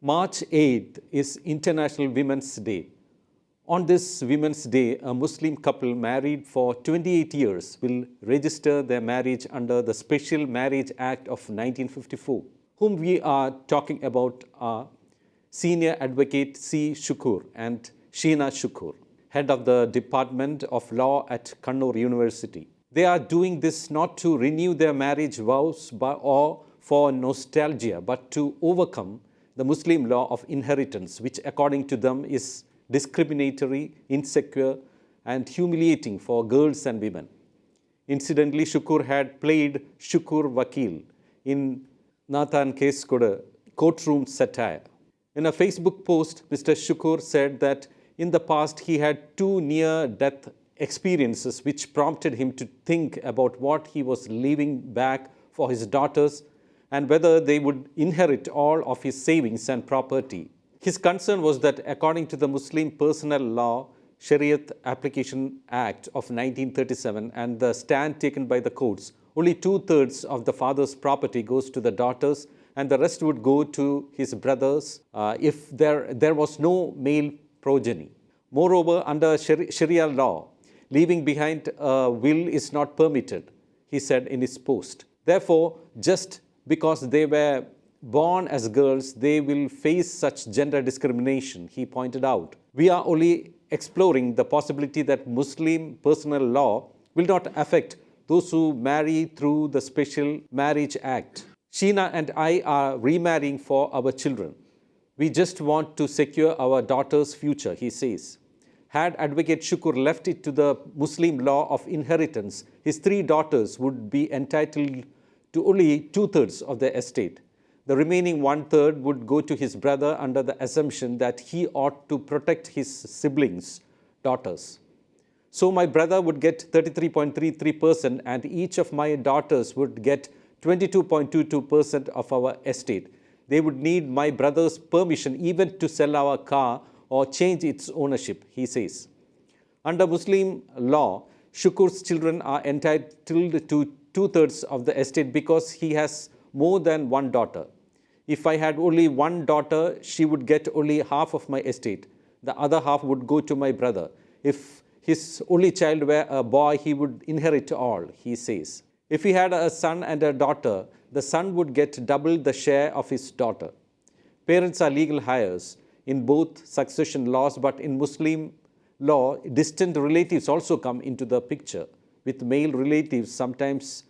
March 8th is International Women's Day. On this Women's Day, a Muslim couple married for 28 years will register their marriage under the Special Marriage Act of 1954. Whom we are talking about are Senior Advocate C. Shukkur and Sheena Shukkur, head of the Department of Law at Kannur University. They are doing this not to renew their marriage vows or for nostalgia, but to overcome the Muslim law of inheritance, which according to them is discriminatory, insecure, and humiliating for girls and women. Incidentally, Shukkur had played Shukkur Vakkeel in Nna Thaan Case Kodu, courtroom satire. In a Facebook post, Mr. Shukkur said that in the past he had two near-death experiences which prompted him to think about what he was leaving back for his daughters and whether they would inherit all of his savings and property. His concern was that according to the Muslim Personal Law Shariat Application Act of 1937 and the stand taken by the courts, only 2/3 of the father's property goes to the daughters and the rest would go to his brothers if there was no male progeny. Moreover, under Sharia law, leaving behind a will is not permitted, he said in his post. Therefore, just because they were born as girls, they will face such gender discrimination, he pointed out. We are only exploring the possibility that Muslim personal law will not affect those who marry through the Special Marriage Act. Sheena and I are remarrying for our children. We just want to secure our daughter's future, he says. Had Advocate Shukkur left it to the Muslim law of inheritance, his 3 daughters would be entitled to only 2/3 of their estate. The remaining 1/3 would go to his brother under the assumption that he ought to protect his siblings' daughters. So my brother would get 33.33% and each of my daughters would get 22.22% of our estate. They would need my brother's permission even to sell our car or change its ownership, he says. Under Muslim law, Shukkur's children are entitled to 2/3 of the estate because he has more than one daughter. If I had only one daughter, she would get only half of my estate. The other half would go to my brother. If his only child were a boy, he would inherit all, he says. If he had a son and a daughter, the son would get double the share of his daughter. Parents are legal heirs in both succession laws, but in Muslim law, distant relatives also come into the picture, with male relatives sometimes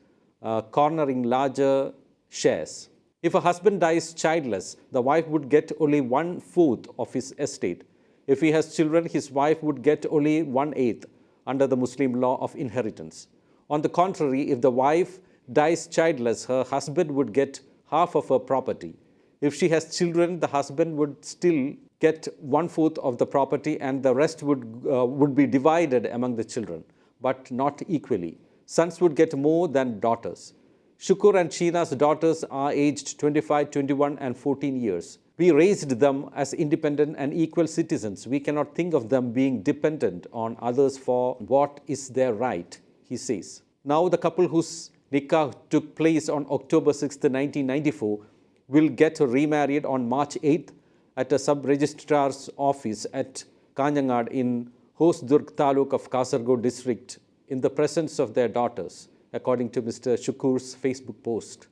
cornering larger shares. If a husband dies childless, the wife would get only 1/4 of his estate. If he has children, his wife would get only 1/8 under the Muslim law of inheritance. On the contrary, if the wife dies childless, her husband would get half of her property. If she has children, the husband would still get 1/4 of the property and the rest would be divided among the children, but not equally. Sons would get more than daughters. Shukkur and Sheena's daughters are aged 25, 21, and 14 years. We raised them as independent and equal citizens. We cannot think of them being dependent on others for what is their right, he says. Now the couple whose nikah took place on October 6, 1994 will get remarried on March 8th at a sub-registrar's office at Kanjangad in Hosdurg Taluk of Kasaragod district in the presence of their daughters, according to Mr. Shukkur's Facebook post.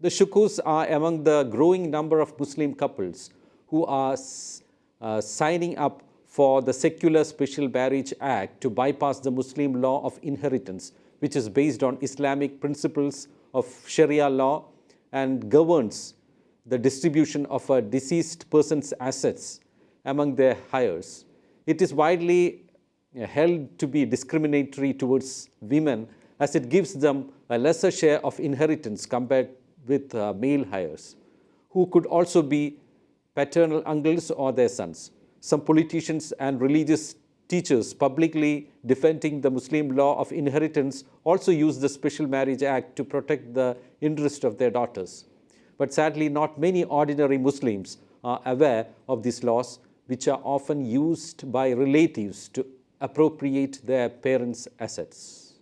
The Shukkurs are among the growing number of Muslim couples who are signing up for the secular Special Marriage Act to bypass the Muslim law of inheritance, which is based on Islamic principles of Sharia law and governs the distribution of a deceased person's assets among their heirs. It is widely held to be discriminatory towards women as it gives them a lesser share of inheritance compared with male heirs, who could also be paternal uncles or their sons. Some politicians and religious teachers publicly defending the Muslim law of inheritance also use the Special Marriage Act to protect the interest of their daughters. But sadly, not many ordinary Muslims are aware of these laws, which are often used by relatives to appropriate their parents' assets.